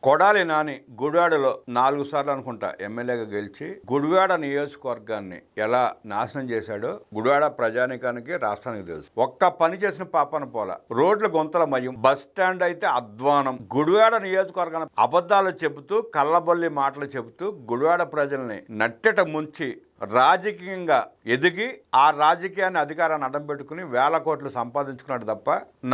కొడాలి నాని గుడివాడలో 4 సార్లు అనుకుంటా ఎమ్మెల్యేగా గెలిచి గుడివాడ నియోజకవర్గాన్ని ఎలా నాశనం చేశాడో గుడివాడ ప్రజానికానికి రాష్ట్రానికి తెలుసు. ఒక్క పని చేసిన పాపన పోల, రోడ్ల గుంతల మయం, బస్ స్టాండ్ అయితే అధ్వానం. గుడివాడ నియోజకవర్గాన్ని అబద్ధాలు చెబుతూ కళ్ళబొల్లి మాటలు చెబుతూ గుడివాడ ప్రజల్ని నట్టెట ముంచి రాజకీయంగా ఎదిగి ఆ రాజకీయాన్ని అధికారాన్ని అడ్డం పెట్టుకుని వేల కోట్లు సంపాదించుకున్నాడు తప్ప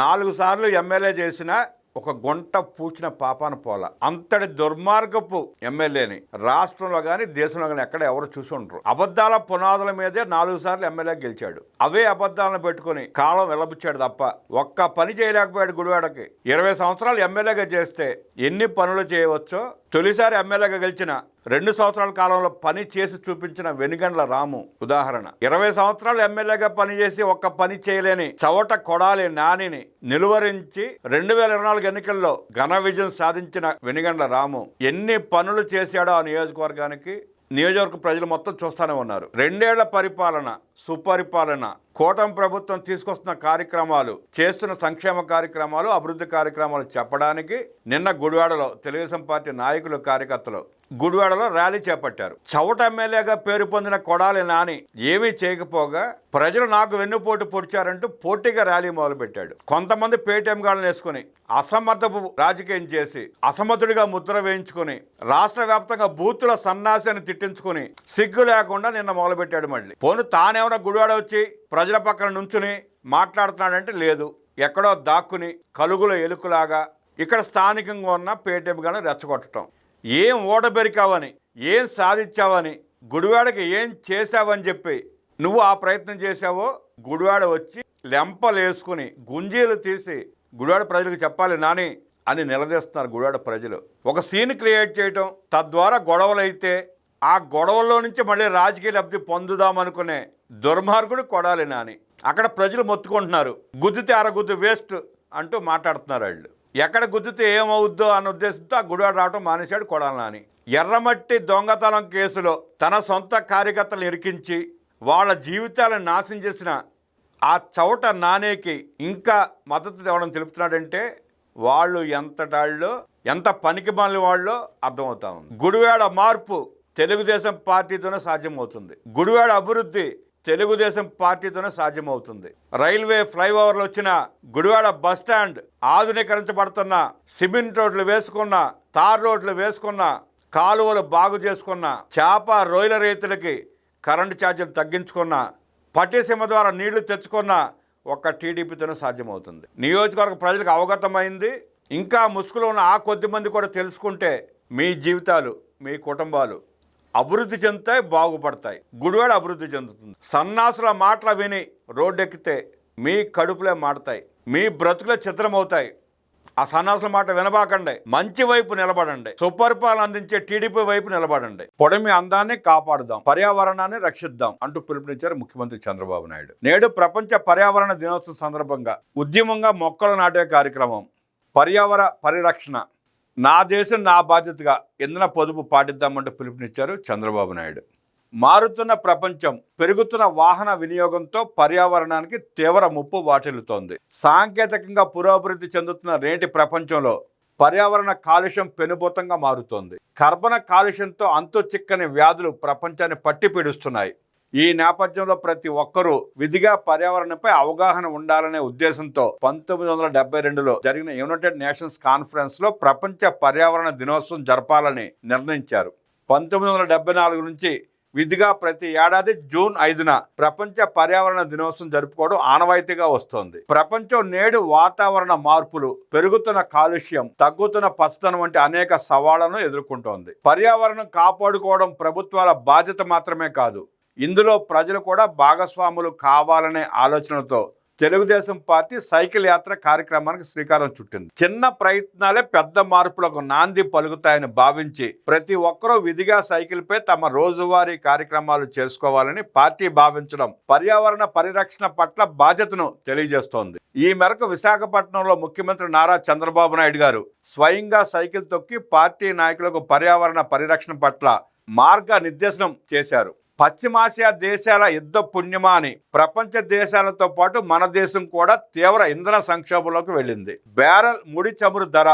4 సార్లు ఎమ్మెల్యే చేసిన ఒక గుంట పూడ్చిన పాపాన పోల. అంతటి దుర్మార్గపు ఎమ్మెల్యేని రాష్ట్రంలో కానీ దేశంలో కానీ ఎక్కడ ఎవరు చూసి ఉండరు. అబద్ధాల పునాదుల మీదే 4 సార్లు ఎమ్మెల్యే గెలిచాడు. అవే అబద్ధాలను పెట్టుకుని కాలం వెలబుచ్చాడు తప్ప ఒక్క పని చేయలేకపోయాడు. గుడివాడకి 20 సంవత్సరాలు ఎమ్మెల్యేగా చేస్తే ఎన్ని పనులు చేయవచ్చో తొలిసారి ఎమ్మెల్యేగా గెలిచిన 2 సంవత్సరాల కాలంలో పని చేసి చూపించిన వెనుగండ్ల రాము ఉదాహరణ. 20 సంవత్సరాలు ఎమ్మెల్యేగా పనిచేసి ఒక్క పని చేయలేని చవట కొడాలి నానిని నిలువరించి 2024 ఎన్నికల్లో ఘన విజయం సాధించిన వెనుగండ్ల రాము ఎన్ని పనులు చేశాడో ఆ నియోజకవర్గానికి నియోజకవర్గ ప్రజలు మొత్తం చూస్తూనే ఉన్నారు. 2 ఏళ్ల పరిపాలన, సుపరిపాలన, కూటమి ప్రభుత్వం తీసుకొస్తున్న కార్యక్రమాలు, చేస్తున్న సంక్షేమ కార్యక్రమాలు, అభివృద్ధి కార్యక్రమాలు చెప్పడానికి నిన్న గుడివాడలో తెలుగుదేశం పార్టీ నాయకులు, కార్యకర్తలు గుడివాడలో ర్యాలీ చేపట్టారు. చవట ఎమ్మెల్యేగా పేరు పొందిన కొడాలి నాని ఏమీ చేయకపోగా ప్రజలు నాకు వెన్నుపోటు పొడిచారంటూ పోటీగా ర్యాలీ మొదలుపెట్టాడు. కొంతమంది పేటీఎం గాళ్ళని వేసుకుని అసమర్థపు రాజకీయం చేసి అసమర్థుడిగా ముద్ర వేయించుకుని రాష్ట్ర వ్యాప్తంగా బూతుల సన్నాసిని తిట్టించుకుని సిగ్గు లేకుండా నిన్న మొదలుపెట్టాడు. మళ్ళీ పోను తానేమైనా గుడివాడ వచ్చి ప్రజల పక్కన నుంచుని మాట్లాడుతున్నాడంటే లేదు, ఎక్కడో దాక్కుని కలుగుల ఎలుకలాగా ఇక్కడ స్థానికంగా ఉన్న పేటీఎం గాళ్ళని రెచ్చగొట్టడం. ఏం ఓడబెరికావని, ఏం సాధించావని, గుడివాడకి ఏం చేశావని చెప్పి నువ్వు ఆ ప్రయత్నం చేశావో గుడివాడ వచ్చి లెంపలు వేసుకుని గుంజీలు తీసి గుడివాడ ప్రజలకు చెప్పాలి నాని అని నిలదీస్తున్నారు. గుడివాడ ప్రజలు ఒక సీన్ క్రియేట్ చేయటం, తద్వారా గొడవలు అయితే ఆ గొడవల్లో నుంచి మళ్ళీ రాజకీయ లబ్ధి పొందుదామనుకునే దుర్మార్గుడు కొడాలి నాని. అక్కడ ప్రజలు మొత్తుకుంటున్నారు, గుద్దితే అరగుద్దు వేస్ట్ అంటూ మాట్లాడుతున్నారు. వాళ్ళు ఎక్కడ గుద్దితే ఏమవుద్దో అన్న ఉద్దేశంతో ఆ గుడివాడ రావడం మానేశాడు కొడాలి నాని. ఎర్రమట్టి దొంగతనం కేసులో తన సొంత కార్యకర్తలను ఇరికించి వాళ్ళ జీవితాలను నాశనం చేసిన ఆ చవట నానేకి ఇంకా మద్దతు ఇవ్వడం తెలుపుతున్నాడంటే వాళ్ళు ఎంతటాళ్ళో, ఎంత పనికి మాలిన వాళ్ళో అర్థమవుతా ఉంది. గుడివాడ మార్పు తెలుగుదేశం పార్టీతోనే సాధ్యమవుతుంది. గుడివాడ అభివృద్ధి తెలుగుదేశం పార్టీతోనే సాధ్యమవుతుంది. రైల్వే ఫ్లైఓవర్లు వచ్చిన, గుడివాడ బస్టాండ్ ఆధునీకరించబడుతున్న, సిమెంట్ రోడ్లు వేసుకున్న, తార్ రోడ్లు వేసుకున్న, కాలువలు బాగు చేసుకున్న, చేప రొయ్యల రైతులకి కరెంటు ఛార్జీలు తగ్గించుకున్న, పట్టిసీమ ద్వారా నీళ్లు తెచ్చుకున్న ఒక్క టీడీపీతోనే సాధ్యమవుతుంది. నియోజకవర్గ ప్రజలకు అవగతమైంది. ఇంకా ముసుగులో ఉన్న ఆ కొద్ది మంది కూడా తెలుసుకుంటే మీ జీవితాలు, మీ కుటుంబాలు అభివృద్ధి చెందుతాయి, బాగుపడతాయి. గుడివాడ అభివృద్ధి చెందుతుంది. సన్నాసుల మాటలు విని రోడ్డెక్కితే మీ కడుపులే మాడతాయి, మీ బ్రతుకులే చిత్రమవుతాయి. ఆ సన్నాసుల మాట వినబాకండి, మంచి వైపు నిలబడండి, సుపరిపాలన అందించే టీడీపీ వైపు నిలబడండి. పొడమి అందాన్ని కాపాడుదాం, పర్యావరణాన్ని రక్షిద్దాం అంటూ పిలుపునిచ్చారు ముఖ్యమంత్రి చంద్రబాబు నాయుడు. నేడు ప్రపంచ పర్యావరణ దినోత్సవం సందర్భంగా ఉద్యమంగా మొక్కలు నాటే కార్యక్రమం, పర్యావరణ పరిరక్షణ, నా దేశం నా బాధ్యతగా ఇంధన పొదుపు పాటిద్దామంటూ పిలుపునిచ్చారు చంద్రబాబు నాయుడు. మారుతున్న ప్రపంచం, పెరుగుతున్న వాహన వినియోగంతో పర్యావరణానికి తీవ్ర ముప్పు వాటిల్లుతోంది. సాంకేతికంగా పురోభివృద్ధి చెందుతున్న నేటి ప్రపంచంలో పర్యావరణ కాలుష్యం పెనుభూతంగా మారుతోంది. కర్బన కాలుష్యంతో అంతు చిక్కని వ్యాధులు ప్రపంచాన్ని పట్టి పీడిస్తున్నాయి. ఈ నేపథ్యంలో ప్రతి ఒక్కరూ విధిగా పర్యావరణంపై అవగాహన ఉండాలనే ఉద్దేశంతో 1972లో జరిగిన యునైటెడ్ నేషన్స్ కాన్ఫరెన్స్ లో ప్రపంచ పర్యావరణ దినోత్సవం జరపాలని నిర్ణయించారు. 1974 నుంచి విధిగా ప్రతి ఏడాది జూన్ 5న ప్రపంచ పర్యావరణ దినోత్సవం జరుపుకోవడం ఆనవాయితీగా వస్తోంది. ప్రపంచం నేడు వాతావరణ మార్పులు, పెరుగుతున్న కాలుష్యం, తగ్గుతున్న పచ్చదనం వంటి అనేక సవాళ్లను ఎదుర్కొంటోంది. పర్యావరణం కాపాడుకోవడం ప్రభుత్వాల బాధ్యత మాత్రమే కాదు, ఇందులో ప్రజలు కూడా భాగస్వాములు కావాలనే ఆలోచనతో తెలుగుదేశం పార్టీ సైకిల్ యాత్ర కార్యక్రమానికి శ్రీకారం చుట్టింది. చిన్న ప్రయత్నాలే పెద్ద మార్పులకు నాంది పలుకుతాయని భావించి ప్రతి ఒక్కరూ విధిగా సైకిల్పై తమ రోజువారీ కార్యక్రమాలు చేసుకోవాలని పార్టీ భావించడం పర్యావరణ పరిరక్షణ పట్ల బాధ్యతను తెలియజేస్తోంది. ఈ మేరకు విశాఖపట్నంలో ముఖ్యమంత్రి నారా చంద్రబాబు నాయుడు గారు స్వయంగా సైకిల్ తొక్కి పార్టీ నాయకులకు పర్యావరణ పరిరక్షణ పట్ల మార్గనిర్దేశనం చేశారు. పశ్చిమాసియా దేశాల యుద్ధ పుణ్యమా అని ప్రపంచ దేశాలతో పాటు మన దేశం కూడా తీవ్ర ఇంధన సంక్షోభంలోకి వెళ్ళింది. బ్యారెల్ ముడి చమురు ధర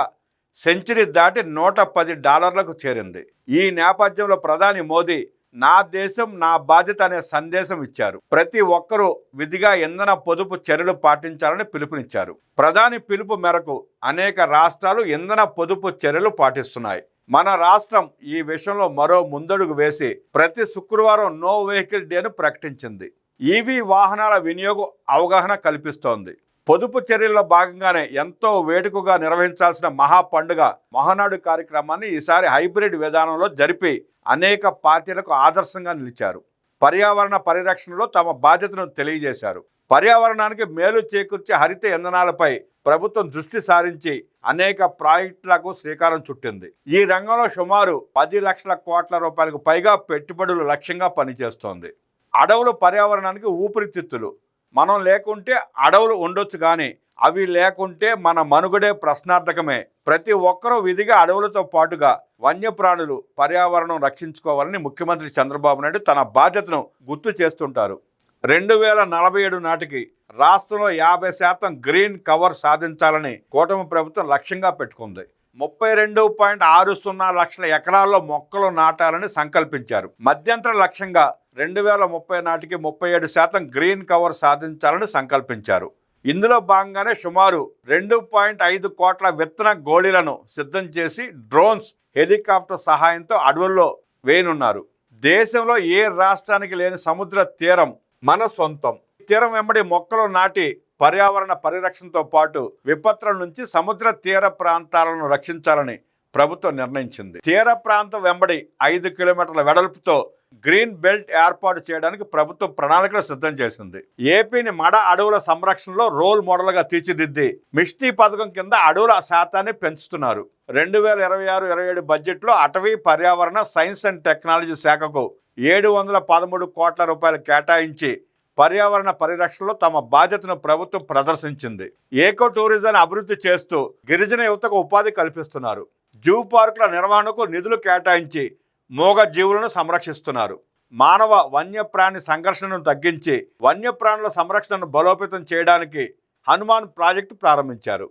సెంచరీ దాటి $110కు చేరింది. ఈ నేపథ్యంలో ప్రధాని మోదీ నా దేశం నా బాధ్యత అనే సందేశం ఇచ్చారు. ప్రతి ఒక్కరూ విధిగా ఇంధన పొదుపు చర్యలు పాటించాలని పిలుపునిచ్చారు. ప్రధాని పిలుపు మేరకు అనేక రాష్ట్రాలు ఇంధన పొదుపు చర్యలు పాటిస్తున్నాయి. మన రాష్ట్రం ఈ విషయంలో మరో ముందడుగు వేసి ప్రతి శుక్రవారం నో వెహికల్ డేను ప్రకటించింది. ఈవీ వాహనాల వినియోగం అవగాహన కల్పిస్తోంది. పొదుపు చర్యల్లో భాగంగానే ఎంతో వేడుకగా నిర్వహించాల్సిన మహా పండుగ మహానాడు కార్యక్రమాన్ని ఈసారి హైబ్రిడ్ విధానంలో జరిపి అనేక పార్టీలకు ఆదర్శంగా నిలిచారు. పర్యావరణ పరిరక్షణలో తమ బాధ్యతను తెలియజేశారు. పర్యావరణానికి మేలు చేకూర్చే హరిత ఇంధనాలపై ప్రభుత్వం దృష్టి సారించి అనేక ప్రాజెక్టులకు శ్రీకారం చుట్టింది. ఈ రంగంలో సుమారు 10 లక్షల కోట్ల రూపాయలకు పైగా పెట్టుబడులు లక్ష్యంగా పనిచేస్తోంది. అడవులు పర్యావరణానికి ఊపిరితిత్తులు. మనం లేకుంటే అడవులు ఉండొచ్చు, కానీ అవి లేకుంటే మన మనుగడే ప్రశ్నార్థకమే. ప్రతి ఒక్కరూ విధిగా అడవులతో పాటుగా వన్యప్రాణులు పర్యావరణం రక్షించుకోవాలని ముఖ్యమంత్రి చంద్రబాబు నాయుడు తన బాధ్యతను గుర్తు చేస్తుంటారు. 2047 నాటికి రాష్ట్రంలో 50% గ్రీన్ కవర్ సాధించాలని కూటమి ప్రభుత్వం లక్ష్యంగా పెట్టుకుంది. 32.60 లక్షల ఎకరాల్లో మొక్కలు నాటాలని సంకల్పించారు. మధ్యంతర లక్ష్యంగా 2030 నాటికి 37% గ్రీన్ కవర్ సాధించాలని సంకల్పించారు. ఇందులో భాగంగానే సుమారు 2.5 కోట్ల విత్తన గోళీలను సిద్ధం చేసి డ్రోన్స్, హెలికాప్టర్ సహాయంతో అడవుల్లో వేయనున్నారు. దేశంలో ఏ రాష్ట్రానికి లేని సముద్ర తీరం మన సొంతం. తీరం వెంబడి మొక్కలు నాటి పర్యావరణ పరిరక్షణతో పాటు విపత్తుల నుంచి సముద్ర తీర ప్రాంతాలను రక్షించాలని ప్రభుత్వం నిర్ణయించింది. తీర ప్రాంతం వెంబడి 5 కిలోమీటర్ల వెడల్పుతో గ్రీన్ బెల్ట్ ఏర్పాటు చేయడానికి ప్రభుత్వం ప్రణాళికలు సిద్ధం చేసింది. ఏపీని మడ అడవుల సంరక్షణలో రోల్ మోడల్గా తీర్చిదిద్ది మిష్టి పథకం కింద అడవుల శాతాన్ని పెంచుతున్నారు. 2026-27 బడ్జెట్లో అటవీ, పర్యావరణ, సైన్స్ అండ్ టెక్నాలజీ శాఖకు 713 కోట్ల రూపాయలు కేటాయించి పర్యావరణ పరిరక్షణలో తమ బాధ్యతను ప్రభుత్వం ప్రదర్శించింది. ఏకో టూరిజాన్ని అభివృద్ధి చేస్తూ గిరిజన యువతకు ఉపాధి కల్పిస్తున్నారు. జూ పార్కుల నిర్వహణకు నిధులు కేటాయించి మూగ జీవులను సంరక్షిస్తున్నారు. మానవ వన్యప్రాణి సంఘర్షణను తగ్గించి వన్యప్రాణుల సంరక్షణను బలోపేతం చేయడానికి హనుమాన్ ప్రాజెక్టు ప్రారంభించారు.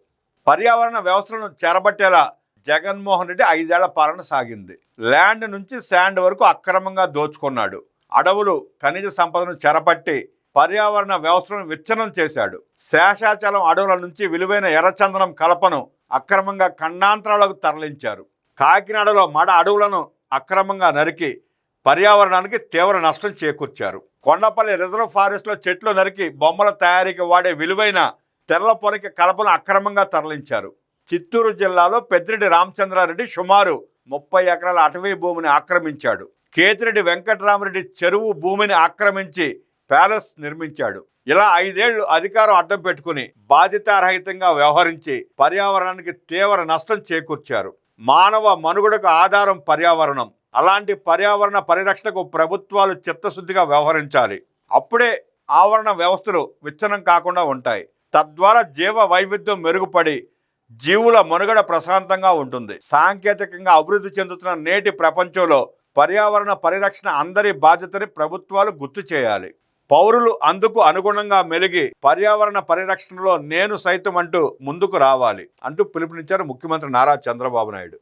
పర్యావరణ వ్యవస్థలను చేరబట్టేలా జగన్మోహన్ రెడ్డి 5 ఏళ్ల పాలన సాగింది. ల్యాండ్ నుంచి శాండ్ వరకు అక్రమంగా దోచుకున్నాడు. అడవులు, ఖనిజ సంపదను చెరపట్టి పర్యావరణ వ్యవస్థలను విచ్ఛిన్నం చేశాడు. శేషాచలం అడవుల నుంచి విలువైన ఎర్రచందనం కలపను అక్రమంగా ఖండాంతరాలకు తరలించారు. కాకినాడలో మడ అడవులను అక్రమంగా నరికి పర్యావరణానికి తీవ్ర నష్టం చేకూర్చారు. కొండపల్లి రిజర్వ్ ఫారెస్ట్లో చెట్లు నరికి బొమ్మల తయారీకి వాడే విలువైన తెల్ల పొరకి కలపను అక్రమంగా తరలించారు. చిత్తూరు జిల్లాలో పెద్దిరెడ్డి రామచంద్రారెడ్డి సుమారు 30 ఎకరాల అటవీ భూమిని ఆక్రమించాడు. కేతిరెడ్డి వెంకటరామరెడ్డి చెరువు భూమిని ఆక్రమించి ప్యాలెస్ నిర్మించాడు. ఇలా 5 ఏళ్లు అధికారం అడ్డం పెట్టుకుని బాధ్యతారహితంగా వ్యవహరించి పర్యావరణానికి తీవ్ర నష్టం చేకూర్చారు. మానవ మనుగడకు ఆధారం పర్యావరణం. అలాంటి పర్యావరణ పరిరక్షణకు ప్రభుత్వాలు చిత్తశుద్ధిగా వ్యవహరించాలి. అప్పుడే ఆవరణ వ్యవస్థలు విచ్ఛిన్నం కాకుండా ఉంటాయి. తద్వారా జీవ వైవిధ్యం మెరుగుపడి జీవుల మనుగడ ప్రశాంతంగా ఉంటుంది. సాంకేతికంగా అభివృద్ధి చెందుతున్న నేటి ప్రపంచంలో పర్యావరణ పరిరక్షణ అందరి బాధ్యతని ప్రభుత్వాలు గుర్తు చేయాలి. పౌరులు అందుకు అనుగుణంగా మెలిగి పర్యావరణ పరిరక్షణలో నేను సైతం అంటూ ముందుకు రావాలి అంటూ పిలుపునిచ్చారు ముఖ్యమంత్రి నారా చంద్రబాబు నాయుడు.